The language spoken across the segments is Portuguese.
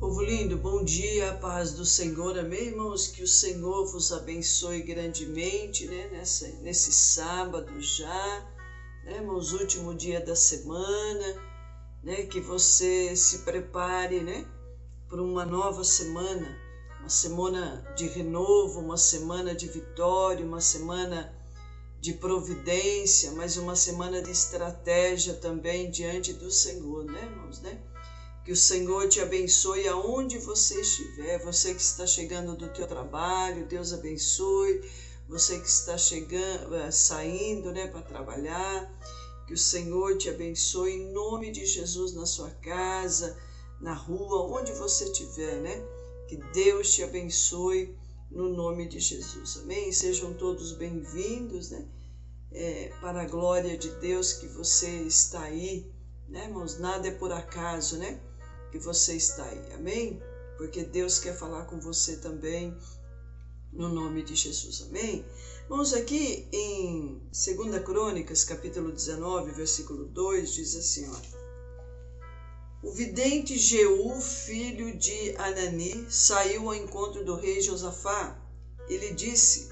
Povo lindo, bom dia, a paz do Senhor, amém, irmãos? Que o Senhor vos abençoe grandemente, né? Nesse sábado já, né, irmãos? Último dia da semana, né? Que você se prepare, né? Para uma nova semana, uma semana de renovo, uma semana de vitória, uma semana de providência, mas uma semana de estratégia também diante do Senhor, né, irmãos, né? Que o Senhor te abençoe aonde você estiver, você que está chegando do teu trabalho, Deus abençoe, você que está saindo, né, para trabalhar, que o Senhor te abençoe em nome de Jesus na sua casa, na rua, onde você estiver, né? Que Deus te abençoe no nome de Jesus, amém? Sejam todos bem-vindos, né? Para a glória de Deus que você está aí, né, irmãos? Nada é por acaso, né? Que você está aí, amém? Porque Deus quer falar com você também, no nome de Jesus, amém? Vamos aqui em 2 Crônicas, capítulo 19, versículo 2, diz assim, ó. O vidente Jeú, filho de Anani, saiu ao encontro do rei Josafá. Ele disse,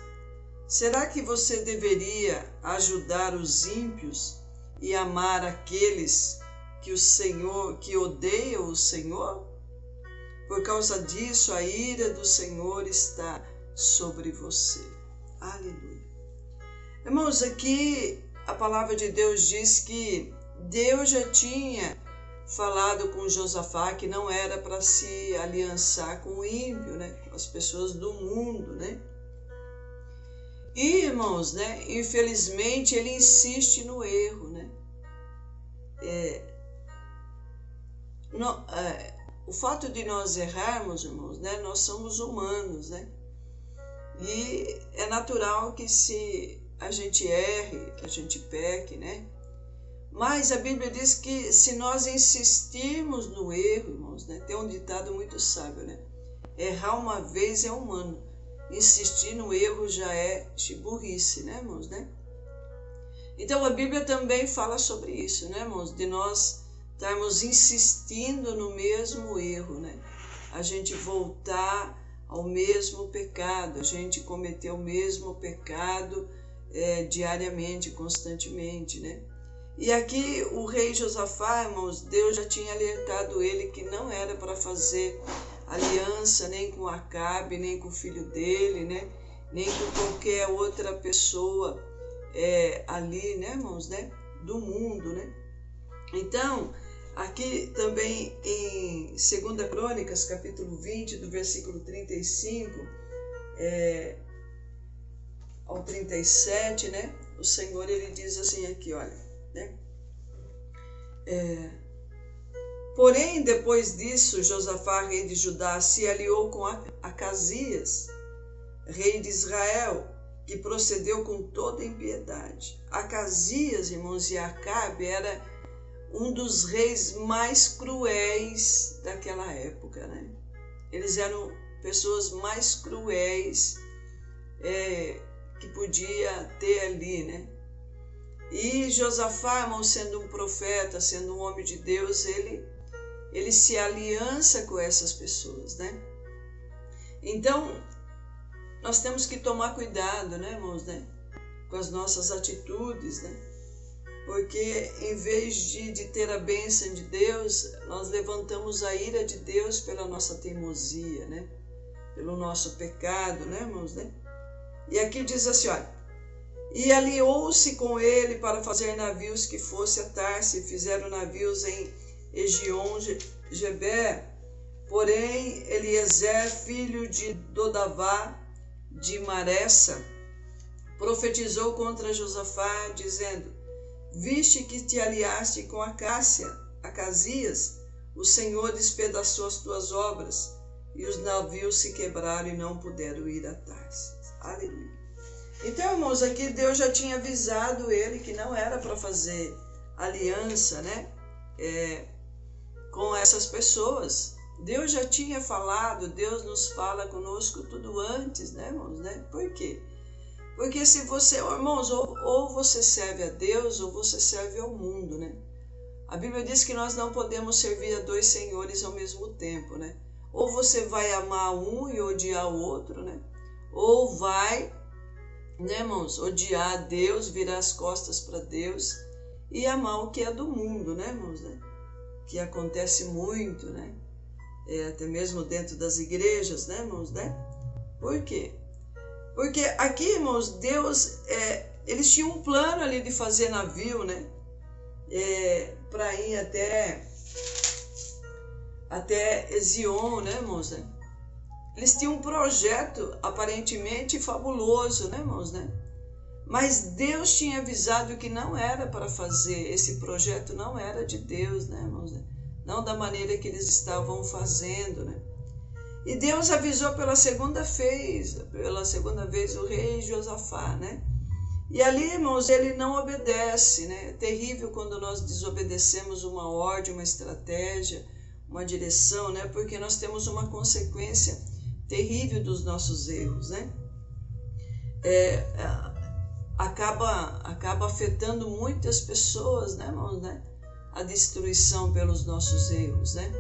será que você deveria ajudar os ímpios e amar aqueles que odeiam o Senhor? Por causa disso, a ira do Senhor está sobre você. Aleluia. Irmãos, aqui a palavra de Deus diz que Deus já tinha falado com Josafá que não era para se aliançar com o ímpio, né? Com as pessoas do mundo, né? E, irmãos, né? Infelizmente, ele insiste no erro, né? O fato de nós errarmos, irmãos, né? Nós somos humanos, né? E é natural que se a gente erre, a gente peque, né? Mas a Bíblia diz que se nós insistirmos no erro, irmãos, né? Tem um ditado muito sábio, né? Errar uma vez é humano, insistir no erro já é burrice, né, irmãos, né? Então a Bíblia também fala sobre isso, né, irmãos? De nós estarmos insistindo no mesmo erro, né? A gente voltar ao mesmo pecado, a gente cometer o mesmo pecado diariamente, constantemente, né? E aqui o rei Josafá, irmãos, Deus já tinha alertado ele que não era para fazer aliança nem com Acabe, nem com o filho dele, né? Nem com qualquer outra pessoa ali, né, irmãos, né? Do mundo, né? Então, aqui também em 2 Crônicas, capítulo 20, do versículo 35 ao 37, né? O Senhor, ele diz assim aqui, olha, né? Porém, depois disso, Josafá, rei de Judá, se aliou com Acasias, rei de Israel, que procedeu com toda impiedade. Acasias, irmãos, e Acabe era um dos reis mais cruéis daquela época, né? Eles eram pessoas mais cruéis que podia ter ali, né? E Josafá, irmão, sendo um profeta, sendo um homem de Deus, ele se aliança com essas pessoas, né? Então, nós temos que tomar cuidado, né, irmãos, né? Com as nossas atitudes, né? Porque em vez de ter a bênção de Deus, nós levantamos a ira de Deus pela nossa teimosia, né? Pelo nosso pecado, né, irmãos, né? E aqui diz assim, olha, e aliou-se com ele para fazer navios que fosse a Tarse, e fizeram navios em Egion-Geber. Porém, Eliezer, filho de Dodavá, de Maressa, profetizou contra Josafá, dizendo, viste que te aliaste com Acasias, o Senhor despedaçou as tuas obras, e os navios se quebraram e não puderam ir a Tarse. Aleluia. Então, irmãos, aqui Deus já tinha avisado ele que não era para fazer aliança, né, com essas pessoas. Deus já tinha falado, Deus nos fala conosco tudo antes, né, irmãos, né? Por quê? Porque se você, irmãos, ou você serve a Deus ou você serve ao mundo, né? A Bíblia diz que nós não podemos servir a dois senhores ao mesmo tempo, né? Ou você vai amar um e odiar o outro, né? Ou vai, né, irmãos, odiar a Deus, virar as costas para Deus e amar o que é do mundo, né, irmãos, né? Que acontece muito, né? Até mesmo dentro das igrejas, né, irmãos, né? Por quê? Porque aqui, irmãos, Deus, eles tinham um plano ali de fazer navio, né? Para ir até Ezion, né, irmãos, né? Eles tinham um projeto aparentemente fabuloso, né, irmãos, né? Mas Deus tinha avisado que não era para fazer, esse projeto não era de Deus, né, irmãos, né? Não da maneira que eles estavam fazendo, né? E Deus avisou pela segunda vez o rei Josafá, né? E ali, irmãos, ele não obedece, né? É terrível quando nós desobedecemos uma ordem, uma estratégia, uma direção, né? Porque nós temos uma consequência terrível dos nossos erros, né? Acaba afetando muitas pessoas, né, irmãos, né? A destruição pelos nossos erros, né?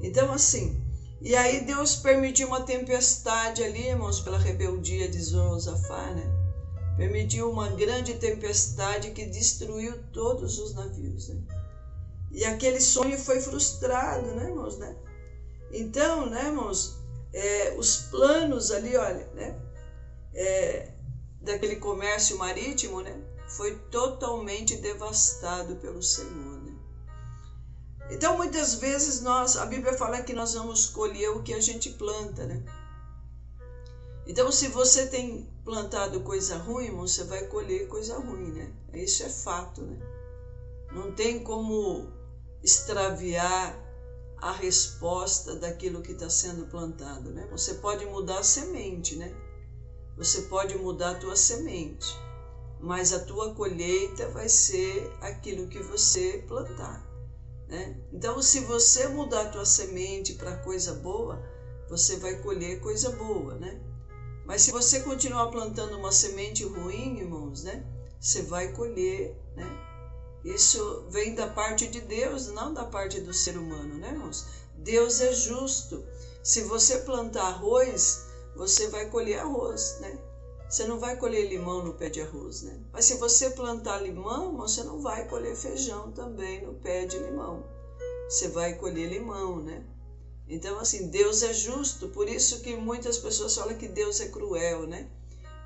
Então, assim, e aí Deus permitiu uma tempestade ali, irmãos, pela rebeldia de Josafá, né? Permitiu uma grande tempestade que destruiu todos os navios, né? E aquele sonho foi frustrado, né, irmãos, né? Então, né, irmãos, os planos ali, olha, né? Daquele comércio marítimo, né? Foi totalmente devastado pelo Senhor, né? Então, muitas vezes a Bíblia fala que nós vamos colher o que a gente planta, né? Então, se você tem plantado coisa ruim, irmão, você vai colher coisa ruim, né? Isso é fato, né? Não tem como extraviar a resposta daquilo que está sendo plantado, né? Você pode mudar a semente, né? Você pode mudar a tua semente, mas a tua colheita vai ser aquilo que você plantar, né? Então, se você mudar a tua semente para coisa boa, você vai colher coisa boa, né? Mas se você continuar plantando uma semente ruim, irmãos, né? Você vai colher, né? Isso vem da parte de Deus, não da parte do ser humano, né, irmãos? Deus é justo. Se você plantar arroz, você vai colher arroz, né? Você não vai colher limão no pé de arroz, né? Mas se você plantar limão, você não vai colher feijão também no pé de limão. Você vai colher limão, né? Então, assim, Deus é justo, por isso que muitas pessoas falam que Deus é cruel, né?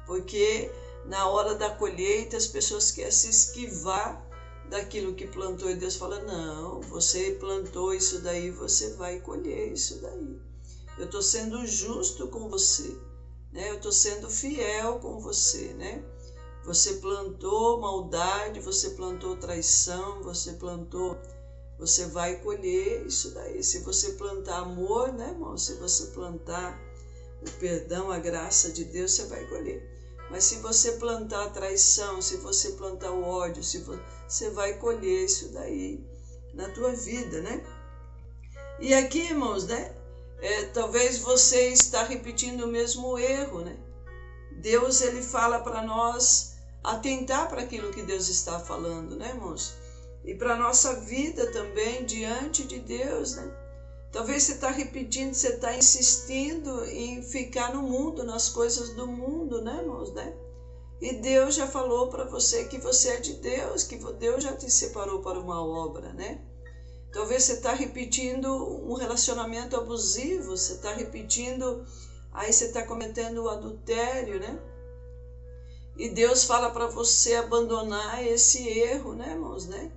Porque na hora da colheita as pessoas querem se esquivar daquilo que plantou e Deus fala, não, você plantou isso daí, você vai colher isso daí. Eu estou sendo justo com você, né? Eu estou sendo fiel com você, né? Você plantou maldade, você plantou traição, você vai colher isso daí. Se você plantar amor, né, irmão? Se você plantar o perdão, a graça de Deus, você vai colher. Mas se você plantar a traição, se você plantar o ódio, você vai colher isso daí na tua vida, né? E aqui, irmãos, né? Talvez você está repetindo o mesmo erro, né? Deus, ele fala para nós atentar para aquilo que Deus está falando, né, irmãos? E para a nossa vida também diante de Deus, né? Talvez você está repetindo, você está insistindo em ficar no mundo, nas coisas do mundo, né, irmãos, né? E Deus já falou para você que você é de Deus, que Deus já te separou para uma obra, né? Talvez você está repetindo um relacionamento abusivo, você está repetindo, aí você está cometendo o adultério, né? E Deus fala para você abandonar esse erro, né, irmãos, né?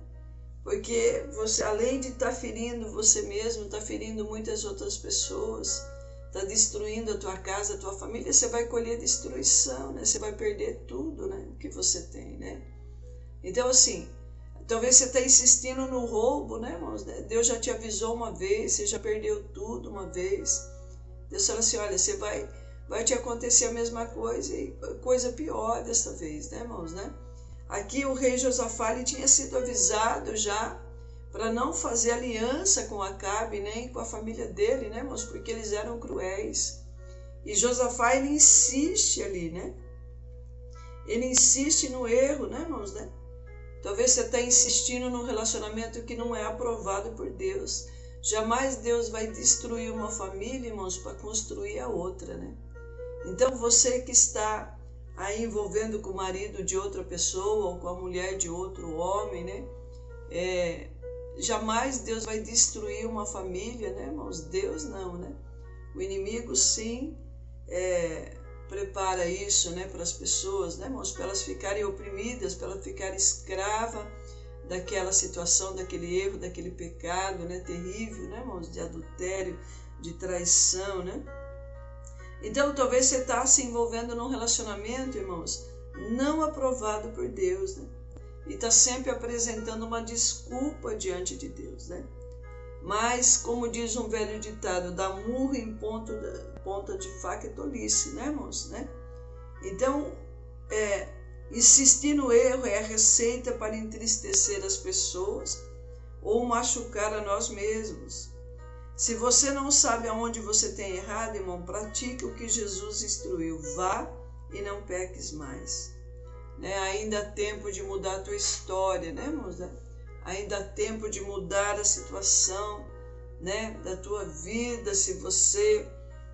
Porque você, além de estar ferindo você mesmo, está ferindo muitas outras pessoas, está destruindo a tua casa, a tua família, você vai colher destruição, né? Você vai perder tudo, né? Que você tem, né? Então, assim, talvez você está insistindo no roubo, né, irmãos? Deus já te avisou uma vez, você já perdeu tudo uma vez. Deus fala assim, olha, você vai te acontecer a mesma coisa e coisa pior dessa vez, né, irmãos, né? Aqui o rei Josafá ele tinha sido avisado já para não fazer aliança com Acabe, nem com a família dele, né, irmãos? Porque eles eram cruéis. E Josafá, ele insiste ali, né? Ele insiste no erro, né, irmãos, né? Talvez você está insistindo num relacionamento que não é aprovado por Deus. Jamais Deus vai destruir uma família, irmãos, para construir a outra, né? Então você que está aí envolvendo com o marido de outra pessoa ou com a mulher de outro homem, né? Jamais Deus vai destruir uma família, né, irmãos? Deus não, né? O inimigo sim prepara isso, né, para as pessoas, né, irmãos? Para elas ficarem oprimidas, para elas ficarem escravas daquela situação, daquele erro, daquele pecado, né, terrível, né, irmãos? De adultério, de traição, né? Então, talvez você está se envolvendo num relacionamento, irmãos, não aprovado por Deus, né? E está sempre apresentando uma desculpa diante de Deus, né? Mas, como diz um velho ditado, dar murro em ponta de faca é tolice, né, irmãos? Né? Então, insistir no erro é a receita para entristecer as pessoas ou machucar a nós mesmos. Se você não sabe aonde você tem errado, irmão, pratique o que Jesus instruiu. Vá e não peques mais. Né? Ainda há tempo de mudar a tua história, né, irmãos? Ainda há tempo de mudar a situação, né, da tua vida, se você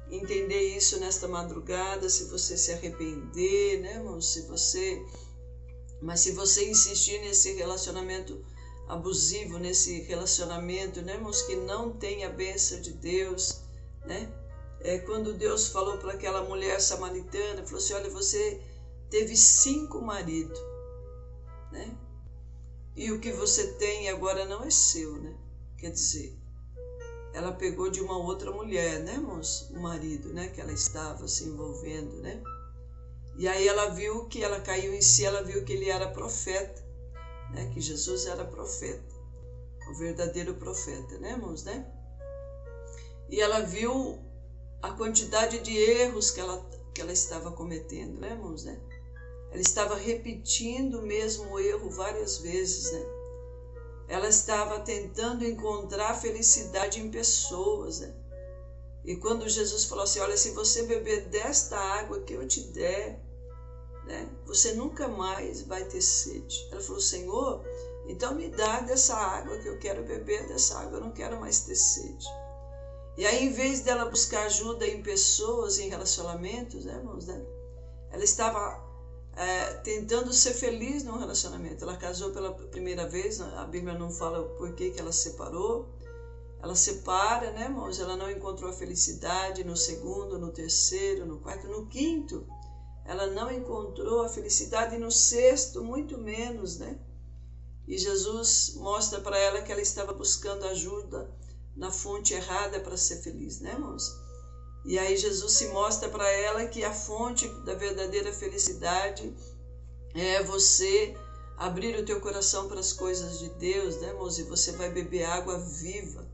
entender isso nesta madrugada, se você se arrepender, né, irmãos? Mas se você insistir nesse relacionamento abusivo, nesse relacionamento, né, irmãos, que não tem a bênção de Deus, né? Quando Deus falou para aquela mulher samaritana, falou assim, olha, você teve 5 maridos, né? E o que você tem agora não é seu, né? Quer dizer, ela pegou de uma outra mulher, né, irmãos? O marido, né? Que ela estava se envolvendo, né? E aí ela viu que ela caiu em si, ela viu que ele era profeta, né? Que Jesus era profeta, o verdadeiro profeta, né, irmãos, né? E ela viu a quantidade de erros que ela estava cometendo, né, irmãos, né? Ela estava repetindo o mesmo erro várias vezes, né? Ela estava tentando encontrar felicidade em pessoas, né? E quando Jesus falou assim, olha, se você beber desta água que eu te der, né, você nunca mais vai ter sede. Ela falou, Senhor, então me dá dessa água que eu quero beber dessa água, eu não quero mais ter sede. E aí, em vez dela buscar ajuda em pessoas, em relacionamentos, né, irmãos, né? Ela estava tentando ser feliz no relacionamento. Ela casou pela primeira vez, a Bíblia não fala por que ela separou. Ela separa, né, irmãos? Ela não encontrou a felicidade no segundo, no terceiro, no quarto, no quinto. Ela não encontrou a felicidade, e no sexto, muito menos, né? E Jesus mostra para ela que ela estava buscando ajuda na fonte errada para ser feliz, né, irmãos? E aí Jesus se mostra para ela que a fonte da verdadeira felicidade é você abrir o teu coração para as coisas de Deus, né, irmãos? E você vai beber água viva,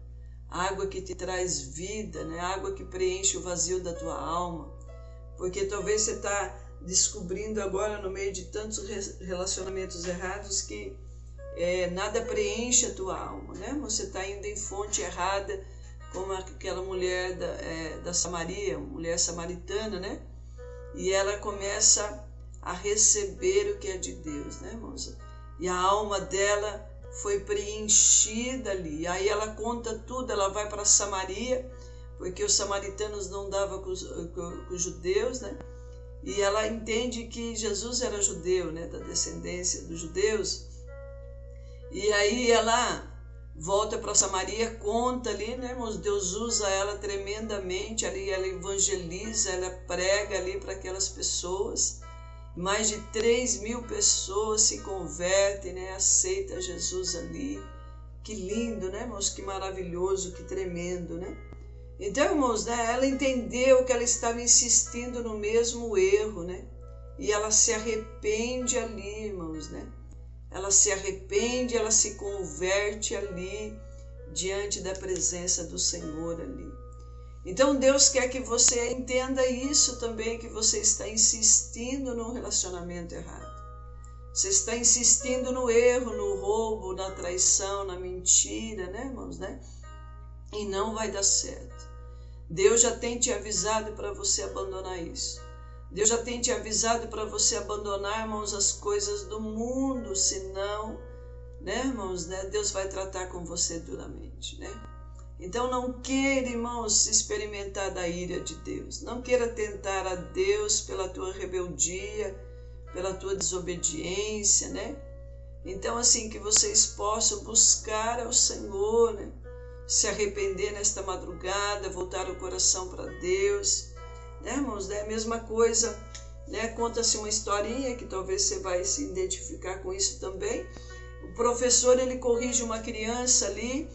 água que te traz vida, né? Água que preenche o vazio da tua alma. Porque talvez você está descobrindo agora, no meio de tantos relacionamentos errados, que nada preenche a tua alma, né? Você está indo em fonte errada, como aquela mulher da Samaria, mulher samaritana, né? E ela começa a receber o que é de Deus, né, irmãos? E a alma dela foi preenchida ali. Aí ela conta tudo, ela vai para Samaria, porque os samaritanos não davam com os judeus, né? E ela entende que Jesus era judeu, né? Da descendência dos judeus. E aí ela volta para Samaria, conta ali, né, irmãos? Deus usa ela tremendamente ali, ela evangeliza, ela prega ali para aquelas pessoas. Mais de 3.000 pessoas se convertem, né? Aceita Jesus ali. Que lindo, né, irmãos? Que maravilhoso, que tremendo, né? Então, irmãos, né, ela entendeu que ela estava insistindo no mesmo erro, né? E ela se arrepende ali, irmãos, né? Ela se arrepende, ela se converte ali, diante da presença do Senhor ali. Então Deus quer que você entenda isso também, que você está insistindo no relacionamento errado. Você está insistindo no erro, no roubo, na traição, na mentira, né, irmãos, né? E não vai dar certo. Deus já tem te avisado para você abandonar isso. Deus já tem te avisado para você abandonar, irmãos, as coisas do mundo, senão, né, irmãos, né, Deus vai tratar com você duramente, né? Então não queira, irmãos, experimentar da ira de Deus. Não queira tentar a Deus pela tua rebeldia, pela tua desobediência, né? Então, assim, que vocês possam buscar ao Senhor, né? Se arrepender nesta madrugada, voltar o coração para Deus, né, irmãos? É a mesma coisa, né? Conta-se uma historinha que talvez você vai se identificar com isso também. O professor, ele corrige uma criança ali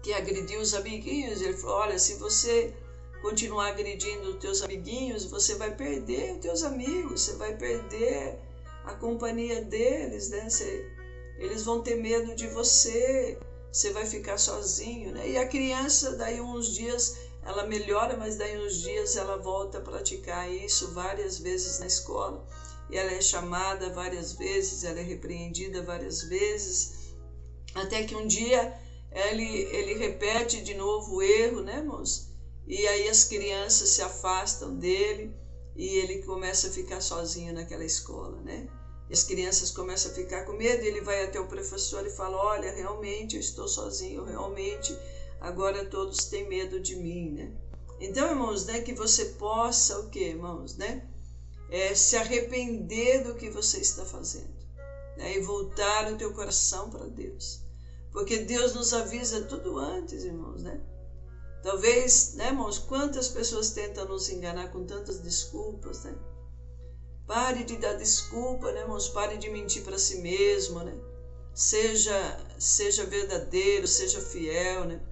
que agrediu os amiguinhos. Ele falou: olha, se você continuar agredindo os teus amiguinhos, você vai perder os teus amigos, você vai perder a companhia deles, né? Eles vão ter medo de você, você vai ficar sozinho, né? E a criança, daí uns dias, ela melhora, mas daí uns dias ela volta a praticar isso várias vezes na escola. E ela é chamada várias vezes, ela é repreendida várias vezes, até que um dia ele repete de novo o erro, né, irmãos? E aí as crianças se afastam dele e ele começa a ficar sozinho naquela escola, né? E as crianças começam a ficar com medo, e ele vai até o professor e fala: olha, realmente eu estou sozinho, realmente agora todos têm medo de mim, né? Então, irmãos, né, que você possa o quê, irmãos, né? Se arrepender do que você está fazendo, né? E voltar o teu coração para Deus. Porque Deus nos avisa tudo antes, irmãos, né? Talvez, né, irmãos, quantas pessoas tentam nos enganar com tantas desculpas, né? Pare de dar desculpa, né, irmãos? Pare de mentir para si mesmo, né? Seja verdadeiro, seja fiel, né?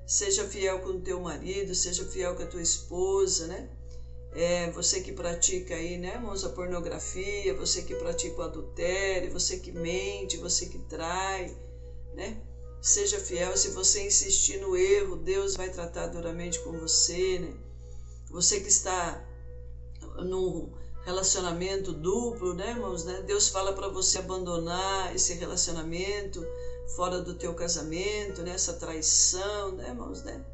Seja fiel com o teu marido, seja fiel com a tua esposa, né? Você que pratica aí, né, irmãos, a pornografia, você que pratica o adultério, você que mente, você que trai, né? Seja fiel. Se você insistir no erro, Deus vai tratar duramente com você, né? Você que está num relacionamento duplo, né, irmãos, né? Deus fala para você abandonar esse relacionamento fora do teu casamento, né? Essa traição, né, irmãos, né?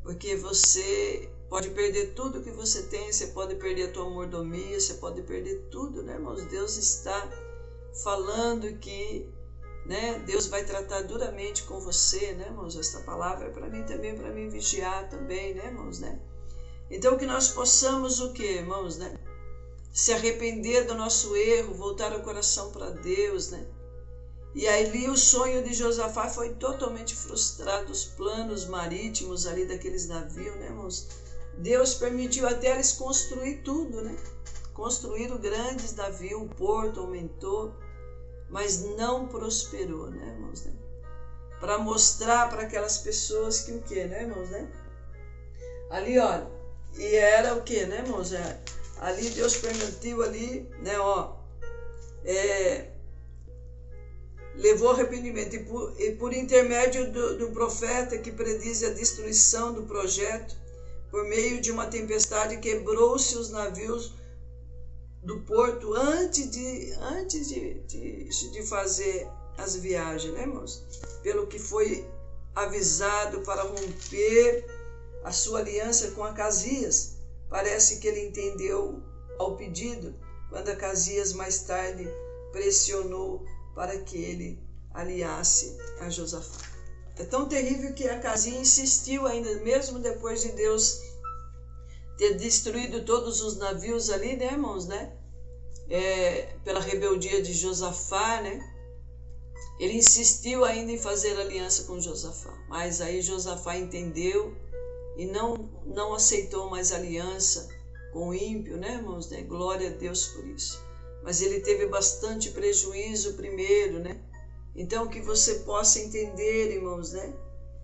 Porque você pode perder tudo que você tem, você pode perder a tua mordomia, você pode perder tudo, né, irmãos? Deus está falando que, né, Deus vai tratar duramente com você, né, irmãos? Esta palavra é para mim também, para mim vigiar também, né, irmãos, né? Então que nós possamos o quê, irmãos, né? Se arrepender do nosso erro, voltar o coração para Deus, né? E ali o sonho de Josafá foi totalmente frustrado, os planos marítimos ali daqueles navios, né, irmãos? Deus permitiu até eles construir tudo, né? Construíram grandes navios, o porto aumentou, mas não prosperou, né, irmãos, né? Para mostrar para aquelas pessoas que o quê, né, irmãos, né? Ali, olha, e era o quê, né, irmãos? Ali Deus permitiu ali, né, ó, levou arrependimento, e por intermédio do profeta que prediz a destruição do projeto, por meio de uma tempestade, quebrou-se os navios do porto antes de fazer as viagens, né, irmãos? Pelo que foi avisado para romper a sua aliança com Acasias. Parece que ele entendeu ao pedido, quando Acasias mais tarde pressionou para que ele aliasse a Josafá. É tão terrível que Acasias insistiu ainda, mesmo depois de Deus ter destruído todos os navios ali, né, irmãos, né? Pela rebeldia de Josafá, né? Ele insistiu ainda em fazer aliança com Josafá, mas aí Josafá entendeu e não aceitou mais aliança com o ímpio, né, irmãos? Né? Glória a Deus por isso. Mas ele teve bastante prejuízo primeiro, né? Então que você possa entender, irmãos, né?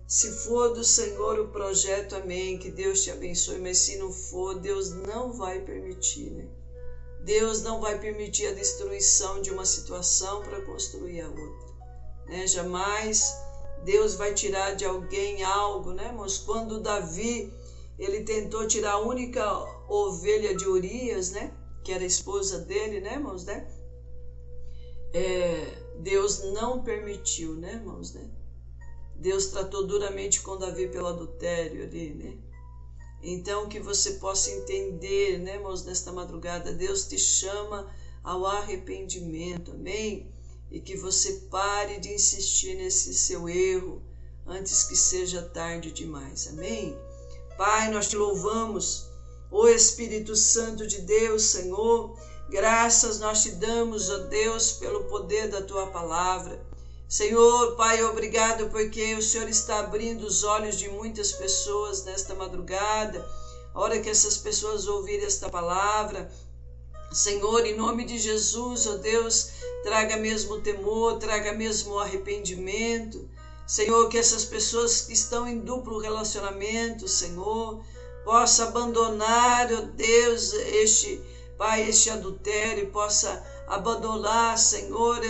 Se for do Senhor o projeto, amém, que Deus te abençoe, mas se não for, Deus não vai permitir, né? Deus não vai permitir a destruição de uma situação para construir a outra, né? Jamais Deus vai tirar de alguém algo, né, irmãos? Quando Davi, ele tentou tirar a única ovelha de Urias, né, que era a esposa dele, né, irmãos, né? Deus não permitiu, né, irmãos, né? Deus tratou duramente com Davi pelo adultério ali, né? Então que você possa entender, né, irmãos, nesta madrugada, Deus te chama ao arrependimento, amém? E que você pare de insistir nesse seu erro antes que seja tarde demais. Amém? Pai, nós te louvamos, ó Espírito Santo de Deus, Senhor, graças nós te damos, ó Deus, pelo poder da tua palavra. Senhor, Pai, obrigado porque o Senhor está abrindo os olhos de muitas pessoas nesta madrugada, a hora que essas pessoas ouvirem esta palavra. Senhor, em nome de Jesus, ó Deus, traga mesmo temor, traga mesmo arrependimento. Senhor, que essas pessoas que estão em duplo relacionamento, Senhor, possa abandonar, ó Deus, este adultério, possa abandonar, Senhor,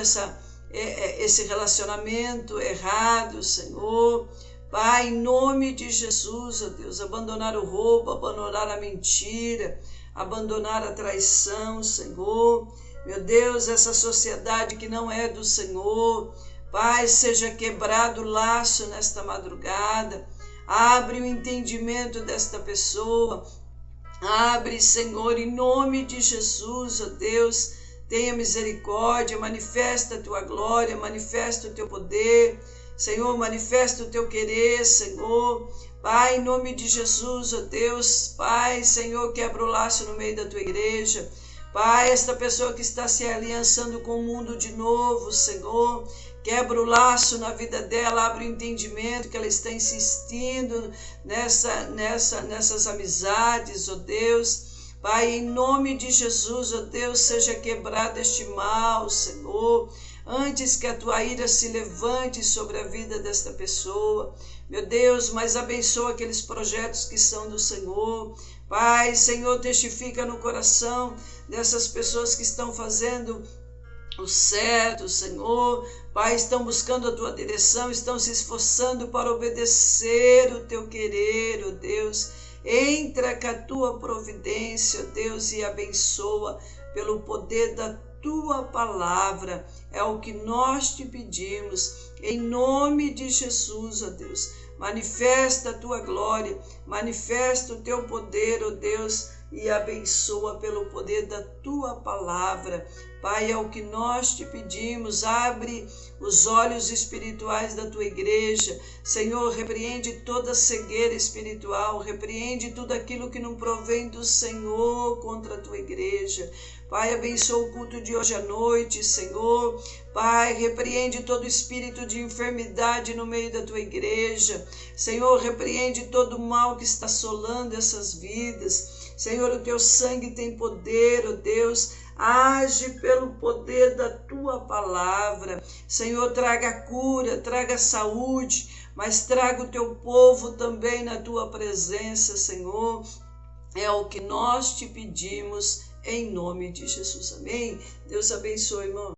esse relacionamento errado, Senhor. Pai, em nome de Jesus, ó Deus, abandonar o roubo, abandonar a mentira, abandonar a traição, Senhor. Meu Deus, essa sociedade que não é do Senhor, Pai, seja quebrado o laço nesta madrugada. Abre o entendimento desta pessoa. Abre, Senhor, em nome de Jesus, ó Deus, tenha misericórdia, manifesta a tua glória, manifesta o teu poder, Senhor, manifesta o teu querer, Senhor. Pai, em nome de Jesus, ó Deus, Pai, Senhor, quebra o laço no meio da tua igreja. Pai, esta pessoa que está se aliançando com o mundo de novo, Senhor, quebra o laço na vida dela, abre o entendimento que ela está insistindo nessas amizades, ó Deus. Pai, em nome de Jesus, ó Deus, seja quebrado este mal, Senhor, antes que a tua ira se levante sobre a vida desta pessoa. Meu Deus, mas abençoa aqueles projetos que são do Senhor. Pai, Senhor, testifica no coração dessas pessoas que estão fazendo o certo, Senhor. Pai, estão buscando a tua direção, estão se esforçando para obedecer o teu querer, ó Deus. Entra com a tua providência, ó Deus, e abençoa pelo poder da tua palavra. É o que nós te pedimos, em nome de Jesus, ó Deus. Manifesta a tua glória, manifesta o teu poder, ó Deus, e abençoa pelo poder da tua palavra. Pai, é o que nós te pedimos. Abre os olhos espirituais da tua igreja. Senhor, repreende toda cegueira espiritual, repreende tudo aquilo que não provém do Senhor contra a tua igreja. Pai, abençoa o culto de hoje à noite, Senhor. Pai, repreende todo espírito de enfermidade no meio da tua igreja. Senhor, repreende todo o mal que está assolando essas vidas. Senhor, o teu sangue tem poder, ó Deus. Age pelo poder da tua palavra. Senhor, traga cura, traga saúde, mas traga o teu povo também na tua presença, Senhor. É o que nós te pedimos, em nome de Jesus. Amém? Deus abençoe, irmão.